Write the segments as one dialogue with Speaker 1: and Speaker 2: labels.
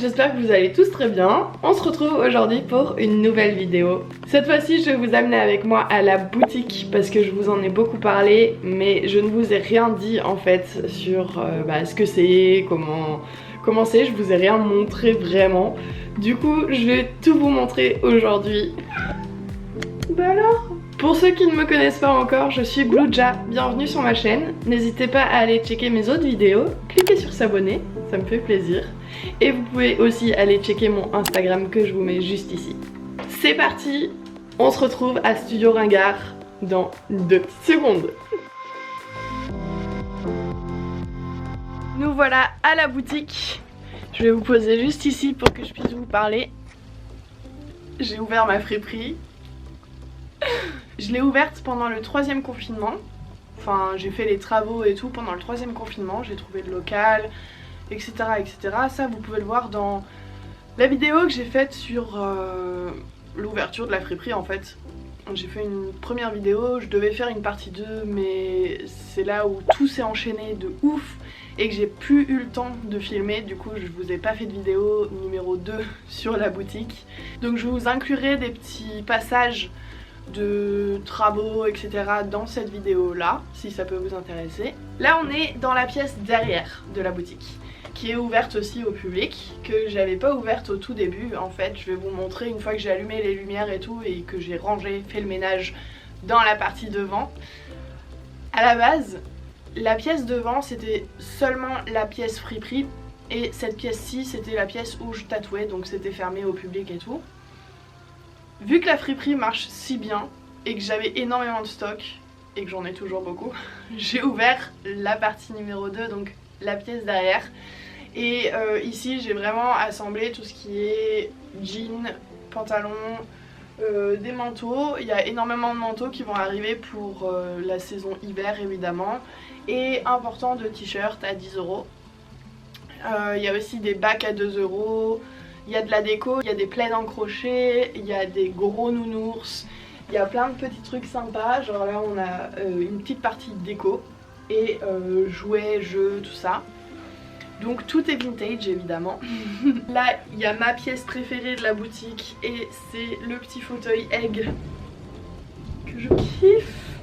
Speaker 1: j'espère que vous allez tous très bien. On se retrouve aujourd'hui pour une nouvelle vidéo. Cette fois-ci je vais vous amener avec moi à la boutique parce que je vous en ai beaucoup parlé, mais je ne vous ai rien dit en fait sur ce que c'est, comment c'est, je vous ai rien montré vraiment. Du coup je vais tout vous montrer aujourd'hui. Bah alors, pour ceux qui ne me connaissent pas encore, je suis Bluja, bienvenue sur ma chaîne. N'hésitez pas à aller checker mes autres vidéos, cliquez sur s'abonner, ça me fait plaisir. Et vous pouvez aussi aller checker mon Instagram que je vous mets juste ici. C'est parti, on se retrouve à Studio Ringard dans 2 petites secondes. Nous voilà à la boutique. Je vais vous poser juste ici pour que je puisse vous parler. J'ai ouvert ma friperie. Je l'ai ouverte pendant le 3e confinement. Enfin, j'ai fait les travaux et tout pendant le 3e confinement. J'ai trouvé le local, etc., etc. Ça, vous pouvez le voir dans la vidéo que j'ai faite sur l'ouverture de la friperie en fait. J'ai fait une première vidéo, je devais faire une partie 2, mais c'est là où tout s'est enchaîné de ouf et que j'ai plus eu le temps de filmer. Du coup, je vous ai pas fait de vidéo numéro 2 sur la boutique. Donc je vous inclurai des petits passages de travaux etc dans cette vidéo là si ça peut vous intéresser. Là on est dans la pièce derrière de la boutique qui est ouverte aussi au public, que j'avais pas ouverte au tout début en fait. Je vais vous montrer une fois que j'ai allumé les lumières et tout et que j'ai rangé, fait le ménage dans la partie devant. À la base la pièce devant c'était seulement la pièce friperie et cette pièce-ci c'était la pièce où je tatouais, donc c'était fermé au public et tout. Vu que la friperie marche si bien et que j'avais énormément de stock et que j'en ai toujours beaucoup, j'ai ouvert la partie numéro 2, donc la pièce derrière. Et ici j'ai vraiment assemblé tout ce qui est jeans, pantalons, des manteaux. Il y a énormément de manteaux qui vont arriver pour la saison hiver évidemment. Et important de t-shirts à 10 €. Il y a aussi des bacs à 2 €. Il y a de la déco, il y a des plaids en crochet, il y a des gros nounours, il y a plein de petits trucs sympas. Genre là on a une petite partie déco et jouets, jeux, tout ça. Donc tout est vintage évidemment. Là il y a ma pièce préférée de la boutique et c'est le petit fauteuil Egg que je kiffe.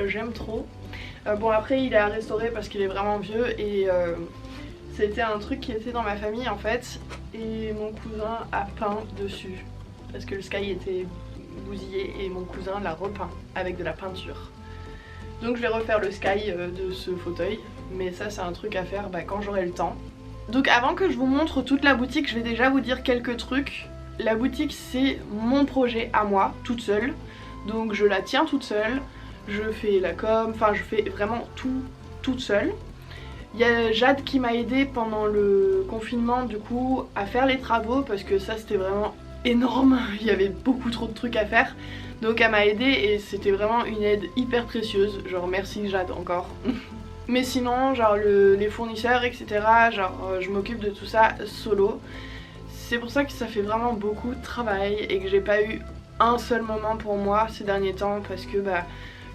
Speaker 1: J'aime trop. Bon après il est à restaurer parce qu'il est vraiment vieux et c'était un truc qui était dans ma famille en fait, et mon cousin a peint dessus parce que le sky était bousillé et mon cousin l'a repeint avec de la peinture. Donc je vais refaire le sky de ce fauteuil, mais ça c'est un truc à faire quand j'aurai le temps. Donc avant que je vous montre toute la boutique, je vais déjà vous dire quelques trucs. La boutique c'est mon projet à moi, toute seule, donc je la tiens toute seule, je fais la com, enfin je fais vraiment tout toute seule. Il y a Jade qui m'a aidé pendant le confinement du coup à faire les travaux parce que ça c'était vraiment énorme, il y avait beaucoup trop de trucs à faire. Donc elle m'a aidé et c'était vraiment une aide hyper précieuse, genre merci Jade encore. Mais sinon genre les fournisseurs etc, genre je m'occupe de tout ça solo. C'est pour ça que ça fait vraiment beaucoup de travail et que j'ai pas eu un seul moment pour moi ces derniers temps parce que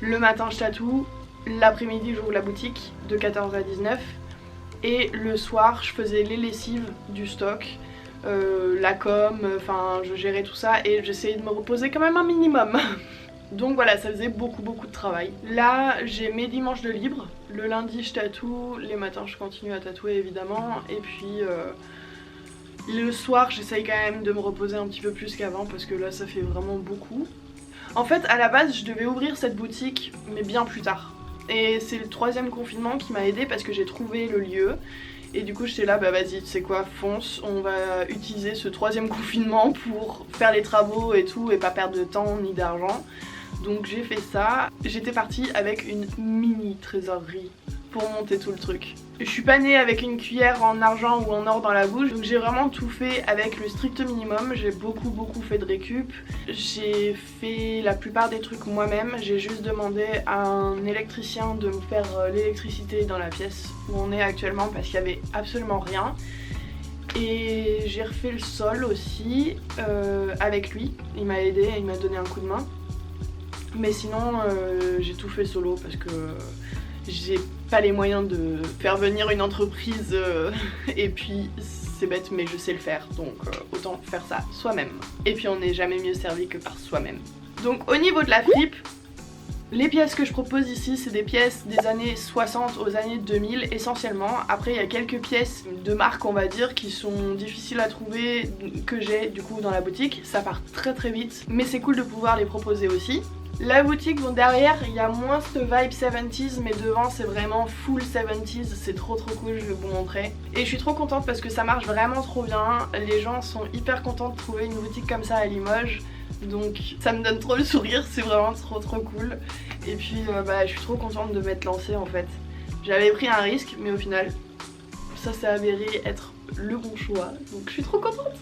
Speaker 1: le matin je tatoue, l'après-midi j'ouvre la boutique de 14 à 19 et le soir je faisais les lessives du stock, la com, enfin je gérais tout ça et j'essayais de me reposer quand même un minimum. Donc voilà, ça faisait beaucoup de travail. Là j'ai mes dimanches de libre, le lundi je tatoue, les matins je continue à tatouer évidemment et puis le soir j'essaye quand même de me reposer un petit peu plus qu'avant parce que là ça fait vraiment beaucoup. En fait à la base je devais ouvrir cette boutique mais bien plus tard. Et c'est le 3e confinement qui m'a aidé parce que j'ai trouvé le lieu. Et du coup j'étais là, vas-y tu sais quoi, fonce, on va utiliser ce 3e confinement pour faire les travaux et tout et pas perdre de temps ni d'argent. Donc j'ai fait ça. J'étais partie avec une mini trésorerie pour monter tout le truc. Je suis pas née avec une cuillère en argent ou en or dans la bouche, donc j'ai vraiment tout fait avec le strict minimum. J'ai beaucoup fait de récup. J'ai fait la plupart des trucs moi-même. J'ai juste demandé à un électricien de me faire l'électricité dans la pièce où on est actuellement parce qu'il y avait absolument rien. Et j'ai refait le sol aussi avec lui. Il m'a aidé, il m'a donné un coup de main. Mais sinon j'ai tout fait solo parce que j'ai pas les moyens de faire venir une entreprise et puis c'est bête mais je sais le faire, donc autant faire ça soi-même. Et puis on n'est jamais mieux servi que par soi-même. Donc au niveau de la fripe, les pièces que je propose ici, c'est des pièces des années 60 aux années 2000 essentiellement. Après il y a quelques pièces de marque on va dire qui sont difficiles à trouver, que j'ai du coup dans la boutique. Ça part très très vite, mais c'est cool de pouvoir les proposer aussi. La boutique, bon derrière il y a moins ce vibe 70s, mais devant c'est vraiment full 70s, c'est trop cool, je vais vous montrer. Et je suis trop contente parce que ça marche vraiment trop bien, les gens sont hyper contents de trouver une boutique comme ça à Limoges. Donc ça me donne trop le sourire, c'est vraiment trop cool. Et puis je suis trop contente de m'être lancée en fait. J'avais pris un risque mais au final ça s'est avéré être le bon choix, donc je suis trop contente.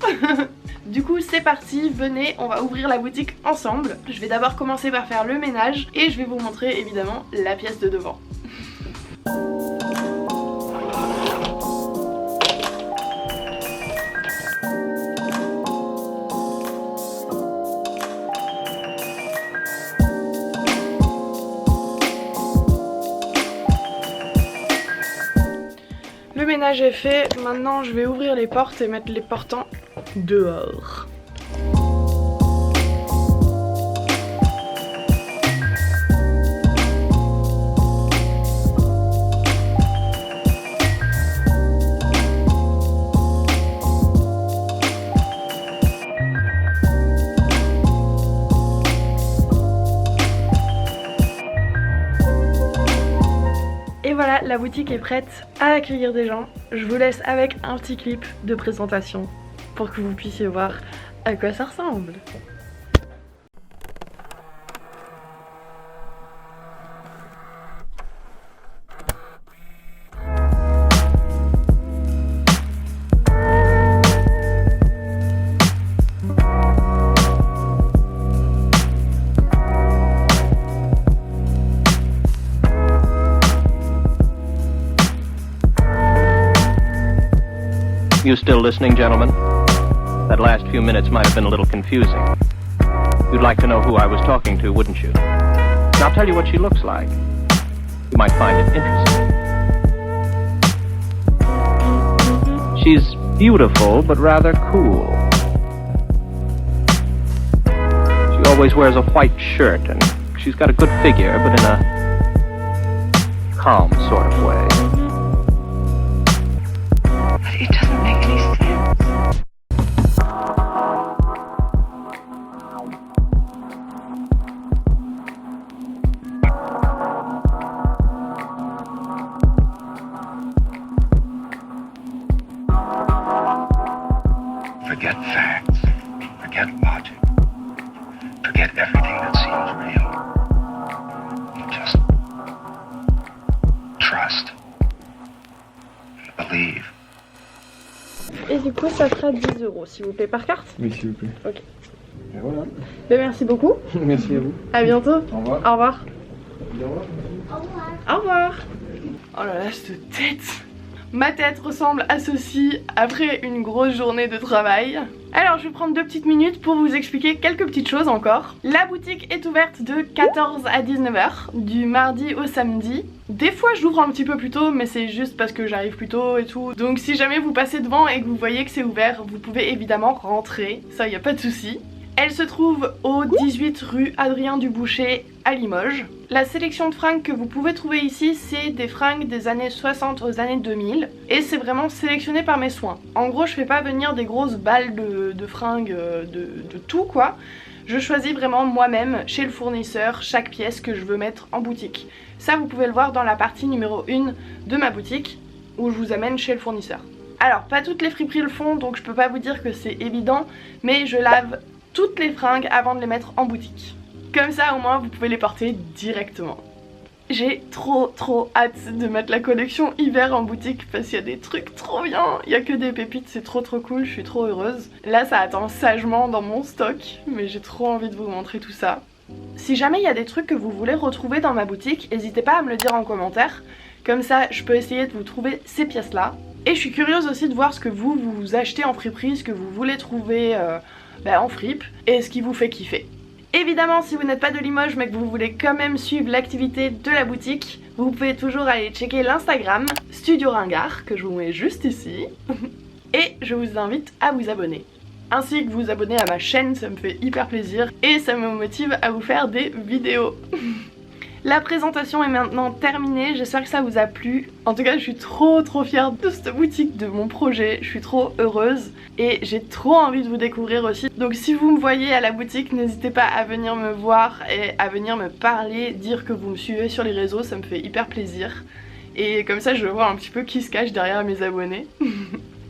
Speaker 1: Du coup c'est parti, venez, on va ouvrir la boutique ensemble. Je vais d'abord commencer par faire le ménage et je vais vous montrer évidemment la pièce de devant. Le ménage est fait, maintenant je vais ouvrir les portes et mettre les portants dehors. Et voilà, la boutique est prête à accueillir des gens. Je vous laisse avec un petit clip de présentation pour que vous puissiez voir à quoi ça ressemble.
Speaker 2: You still listening, gentlemen? That last few minutes might have been a little confusing. You'd like to know who I was talking to, wouldn't you? And I'll tell you what she looks like. You might find it interesting. She's beautiful, but rather cool. She always wears a white shirt, and she's got a good figure, but in a calm sort of way.
Speaker 3: It doesn't make any sense.
Speaker 4: Forget facts. Forget logic. Forget everything that seems real. Just trust. Believe.
Speaker 1: Et du coup ça fera 10 € s'il vous plaît par carte.
Speaker 5: Oui, s'il vous plaît.
Speaker 1: Ok.
Speaker 5: Et voilà.
Speaker 1: Ben, merci beaucoup.
Speaker 5: Merci à vous.
Speaker 1: À bientôt.
Speaker 5: Au revoir.
Speaker 1: Au revoir.
Speaker 5: Au revoir.
Speaker 1: Au revoir. Oh là là, cette tête. Ma tête ressemble à ceci après une grosse journée de travail. Alors je vais prendre 2 petites minutes pour vous expliquer quelques petites choses encore. La boutique est ouverte de 14 à 19h, du mardi au samedi. Des fois j'ouvre un petit peu plus tôt, mais c'est juste parce que j'arrive plus tôt et tout. Donc si jamais vous passez devant et que vous voyez que c'est ouvert, vous pouvez évidemment rentrer, ça y a pas de souci. Elle se trouve au 18 rue Adrien Duboucher à Limoges. La sélection de fringues que vous pouvez trouver ici, c'est des fringues des années 60 aux années 2000 et c'est vraiment sélectionné par mes soins. En gros, je fais pas venir des grosses balles de fringues de tout quoi. Je choisis vraiment moi-même chez le fournisseur chaque pièce que je veux mettre en boutique. Ça, vous pouvez le voir dans la partie numéro 1 de ma boutique où je vous amène chez le fournisseur. Alors, pas toutes les friperies le font, donc je peux pas vous dire que c'est évident, mais je lave toutes les fringues avant de les mettre en boutique. Comme ça au moins vous pouvez les porter directement. J'ai trop hâte de mettre la collection hiver en boutique parce qu'il y a des trucs trop bien. Il y a que des pépites, c'est trop cool, je suis trop heureuse. Là ça attend sagement dans mon stock, mais j'ai trop envie de vous montrer tout ça. Si jamais il y a des trucs que vous voulez retrouver dans ma boutique, n'hésitez pas à me le dire en commentaire. Comme ça je peux essayer de vous trouver ces pièces là. Et je suis curieuse aussi de voir ce que vous achetez en friperie, ce que vous voulez trouver en fripe et ce qui vous fait kiffer. Évidemment, si vous n'êtes pas de Limoges mais que vous voulez quand même suivre l'activité de la boutique, vous pouvez toujours aller checker l'Instagram Studio Ringard que je vous mets juste ici. et je vous invite à vous abonner. Ainsi que vous abonner à ma chaîne, ça me fait hyper plaisir et ça me motive à vous faire des vidéos. La présentation est maintenant terminée, j'espère que ça vous a plu. En tout cas, je suis trop fière de cette boutique, de mon projet, je suis trop heureuse et j'ai trop envie de vous découvrir aussi. Donc si vous me voyez à la boutique, n'hésitez pas à venir me voir et à venir me parler, dire que vous me suivez sur les réseaux, ça me fait hyper plaisir. Et comme ça, je vois un petit peu qui se cache derrière mes abonnés.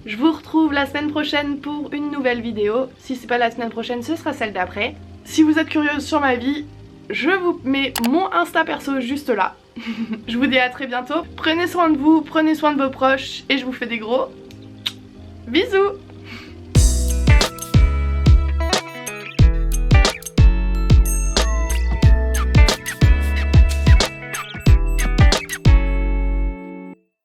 Speaker 1: Je vous retrouve la semaine prochaine pour une nouvelle vidéo. Si c'est pas la semaine prochaine, ce sera celle d'après. Si vous êtes curieuse sur ma vie, je vous mets mon Insta perso juste là. Je vous dis à très bientôt. Prenez soin de vous, prenez soin de vos proches et je vous fais des gros bisous.